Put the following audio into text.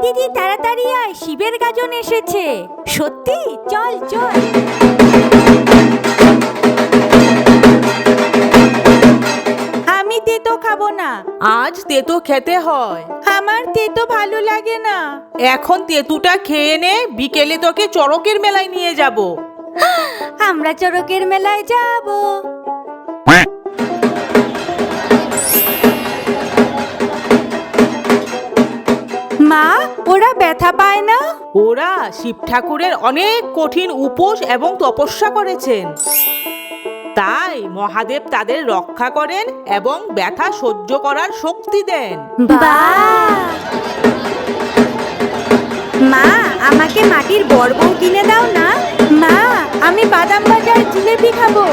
দিদি তাড়াতাড়ি আয়, শিবের গাজন এসেছে। সত্যি? চল চল। আমি তেতো খাবো না। আজ তেতো খেতে হয়। আমার তেতো ভালো লাগে না। এখন তেতুটা খেয়ে নে, বিকেলে তোকে চড়কের মেলায় নিয়ে যাব। আমরা চড়কের মেলায় যাব। মা, ওরা ব্যথা পায় না? ওরা শিব ঠাকুরের অনেক কঠিন উপোস এবং তপস্যা করেছেন, তাই মহাদেব তাদের রক্ষা করেন এবং ব্যথা সহ্য করার শক্তি দেন। বাহ! মা, আমাকে মাটির বড় বউ কিনে দাও না। মা, আমি বাদাম ভাজা আর জিলেপি খাবো।